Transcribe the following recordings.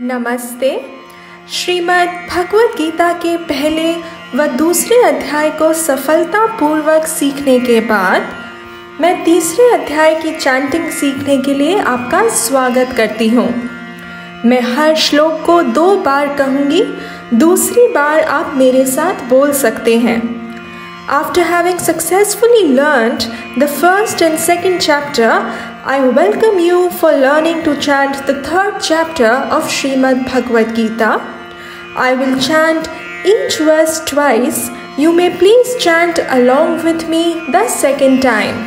नमस्ते। श्रीमद् भगवद गीता के पहले व दूसरे अध्याय को सफलतापूर्वक सीखने के बाद मैं तीसरे अध्याय की चैंटिंग सीखने के लिए आपका स्वागत करती हूँ। मैं हर श्लोक को 2 बार कहूँगी, दूसरी बार आप मेरे साथ बोल सकते हैं। After having successfully learned the first and second chapter, I welcome you for learning to chant the third chapter of Srimad Bhagavad Gita. I will chant each verse twice. You may please chant along with me the second time.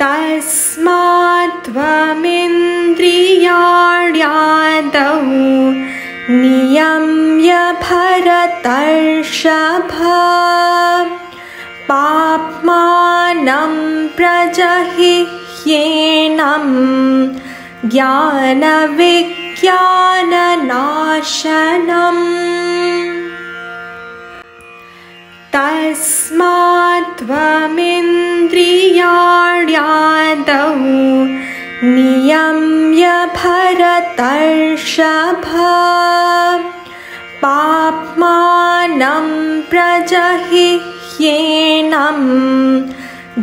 Tasmat tvamindriyāṇyādau niyamya bharatarshava पाप्मानं प्रजहिह्येनं ज्ञानविज्ञाननाशनम् तस्मात् त्वमिन्द्रियाण्यादौ नियम्य भरतर्षभा पाप्मानं प्रजहिह्येनं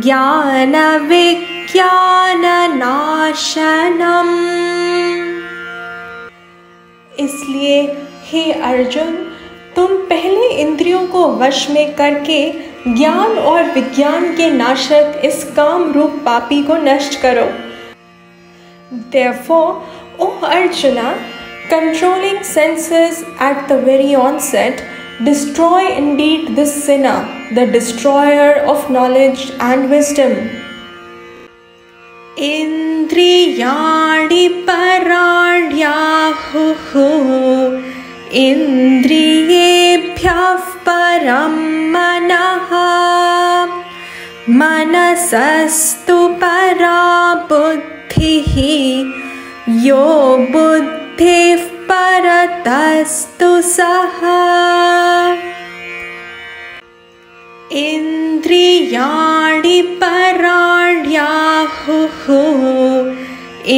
ज्ञानविज्ञाननाशनम्। इसलिए हे अर्जुन, तुम पहले इंद्रियों को वश में करके ज्ञान और विज्ञान के नाशक इस काम रूप पापी को नष्ट करो। Therefore, O Arjuna, controlling senses at the very onset, destroy indeed this sinner, the destroyer of knowledge and wisdom. Indriyāṇi parāṇyahuhu indriyebhyah param manaha manasastu para buddhihi yo buddhih paratastu saha indriyāṇi parāṇyahuhu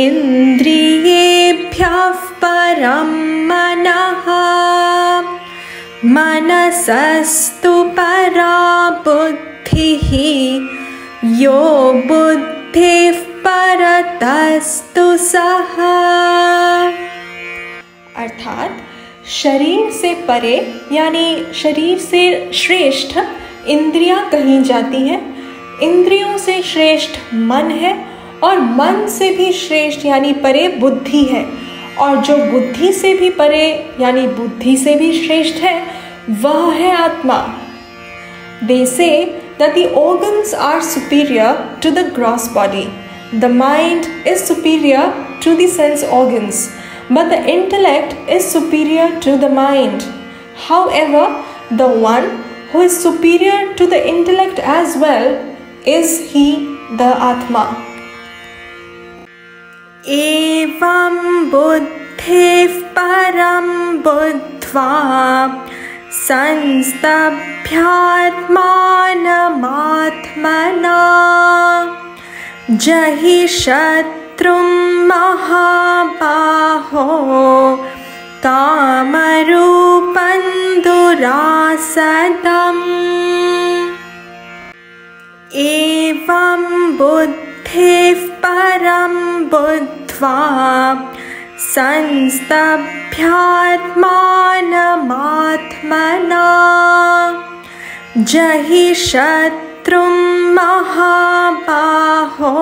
indriyebhyah param manaha manasastu para buddhihi yo buddhih paratastu saha। अर्थात शरीर से परे यानी शरीर से श्रेष्ठ इंद्रियां कही जाती हैं, इंद्रियों से श्रेष्ठ मन है और मन से भी श्रेष्ठ यानी परे बुद्धि है, और जो बुद्धि से भी परे यानी बुद्धि से भी श्रेष्ठ है वह है आत्मा। They say that the organs are superior to the gross body. The mind is superior to the sense organs, but the intellect is superior to the mind. However, the one who is superior to the intellect as well is he, the Atma. Evam buddhih param buddhva sanstabhyatmanamatmana jahi shatrum mahabaho कामरूपं दुरासदम् एवं बुद्धिः परं बुद्ध्वा संस्तभ्यात्मानमात्मना जहि शत्रुं महाबाहो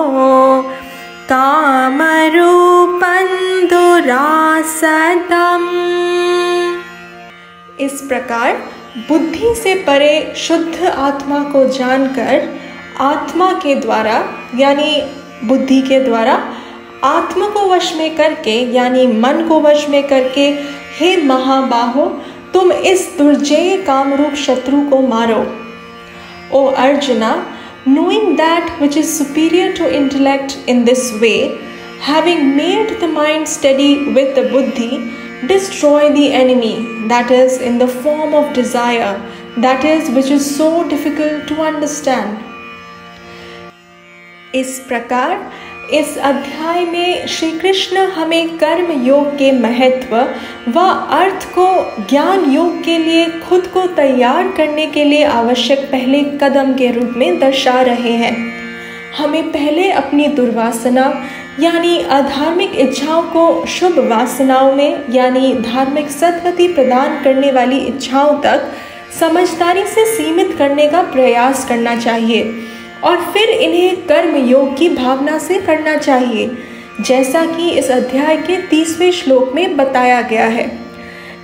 कामरूपं दुरासदम्। इस प्रकार बुद्धि से परे शुद्ध आत्मा को जानकर आत्मा के द्वारा यानी बुद्धि के द्वारा आत्मा को वश में करके यानी मन को वश में करके हे महाबाहो, तुम इस दुर्जय कामरूप शत्रु को मारो। ओ arjuna, knowing that which is superior to intellect in this way, having made the mind steady with the buddhi, destroy the enemy that is in the form of desire, that is which is so difficult to understand. इस प्रकार इस अध्याय में श्री कृष्ण हमें कर्म योग के महत्व व अर्थ को ज्ञान योग के लिए खुद को तैयार करने के लिए आवश्यक पहले कदम के रूप में दर्शा रहे हैं। हमें पहले अपनी दुर्वासना यानी अधार्मिक इच्छाओं को शुभ वासनाओं में यानी धार्मिक सद्गति प्रदान करने वाली इच्छाओं तक समझदारी से सीमित करने का प्रयास करना चाहिए और फिर इन्हें कर्म योग की भावना से करना चाहिए, जैसा कि इस अध्याय के 30वें श्लोक में बताया गया है।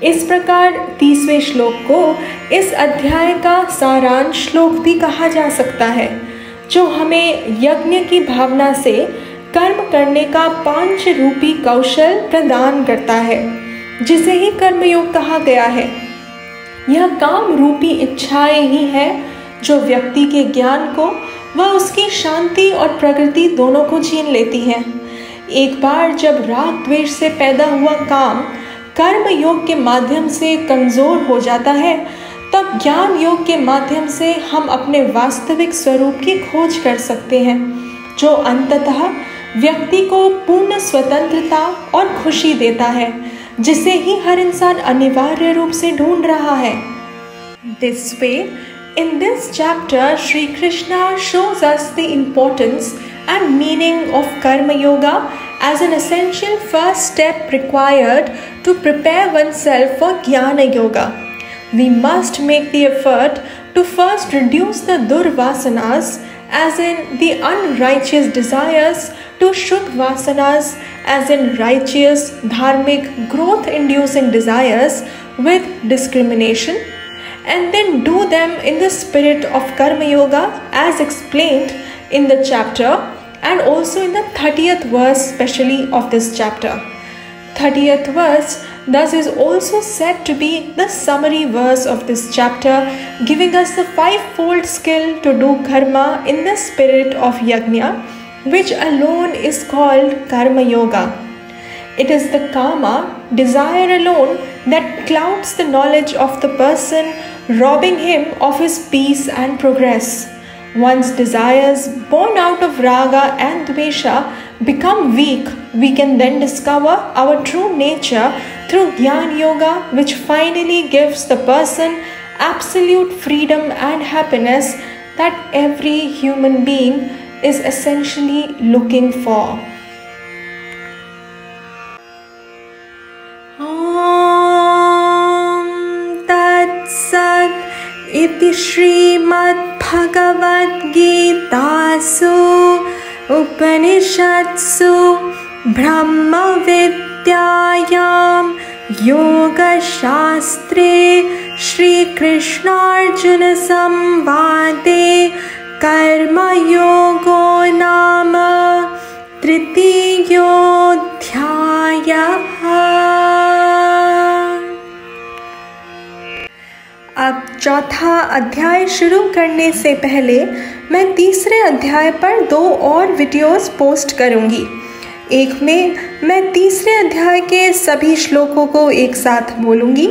इस प्रकार 30वें श्लोक को इस अध्याय का सारांश श्लोक भी कहा जा सकता है, जो हमें यज्ञ की भावना से कर्म करने का 5 रूपी कौशल प्रदान करता है, जिसे ही कर्मयोग कहा गया है। यह काम रूपी इच्छाएं ही है जो व्यक्ति के ज्ञान को व उसकी शांति और प्रकृति दोनों को छीन लेती हैं। एक बार जब राग द्वेष से पैदा हुआ काम कर्म योग के माध्यम से कमजोर हो जाता है, तब ज्ञान योग के माध्यम से हम अपने वास्तविक स्वरूप की खोज कर सकते हैं, जो अंततः व्यक्ति को पूर्ण स्वतंत्रता और खुशी देता है, जिसे ही हर इंसान अनिवार्य रूप से ढूंढ रहा है। This way, in this chapter, Sri Krishna shows us the importance and meaning of Karma Yoga as an essential first step required to prepare oneself for Jnana Yoga. We must make the effort to first reduce the Durvasanas, as in the unrighteous desires, to Shuddh Vasanas, as in righteous, dharmic, growth-inducing desires with discrimination, and then do them in the spirit of Karma Yoga as explained in the chapter and also in the 30th verse especially of this chapter. 30th verse thus is also said to be the summary verse of this chapter, giving us the 5-fold skill to do karma in the spirit of yajna, which alone is called Karma Yoga. It is the kama, desire alone, that clouds the knowledge of the person, robbing him of his peace and progress. Once desires born out of raga and dvesha become weak, we can then discover our true nature through Jnana Yoga, which finally gives the person absolute freedom and happiness that every human being is essentially looking for. इति श्रीमद्भगवद्गीतासु उपनिषत्सु ब्रह्मविद्यायां योगशास्त्रे श्रीकृष्णार्जुनसंवादे कर्मयोगो नाम तृतीयोऽध्यायः। अब चौथा अध्याय शुरू करने से पहले मैं तीसरे अध्याय पर 2 और वीडियोस पोस्ट करूंगी। एक में मैं तीसरे अध्याय के सभी श्लोकों को एक साथ बोलूंगी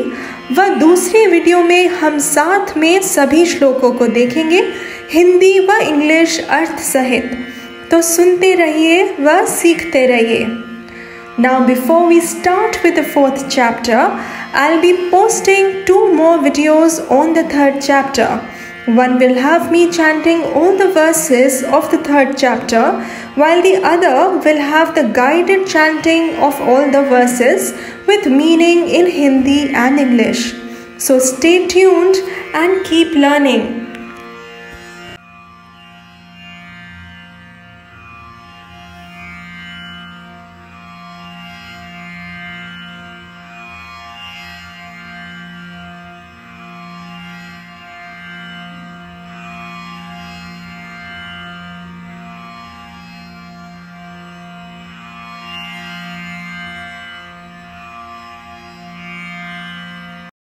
व दूसरी वीडियो में हम साथ में सभी श्लोकों को देखेंगे, हिंदी व इंग्लिश अर्थ सहित। तो सुनते रहिए व सीखते रहिए। Now before we start with the 4th chapter, I'll be posting 2 more videos on the 3rd chapter. One will have me chanting all the verses of the 3rd chapter, while the other will have the guided chanting of all the verses with meaning in Hindi and English. So stay tuned and keep learning.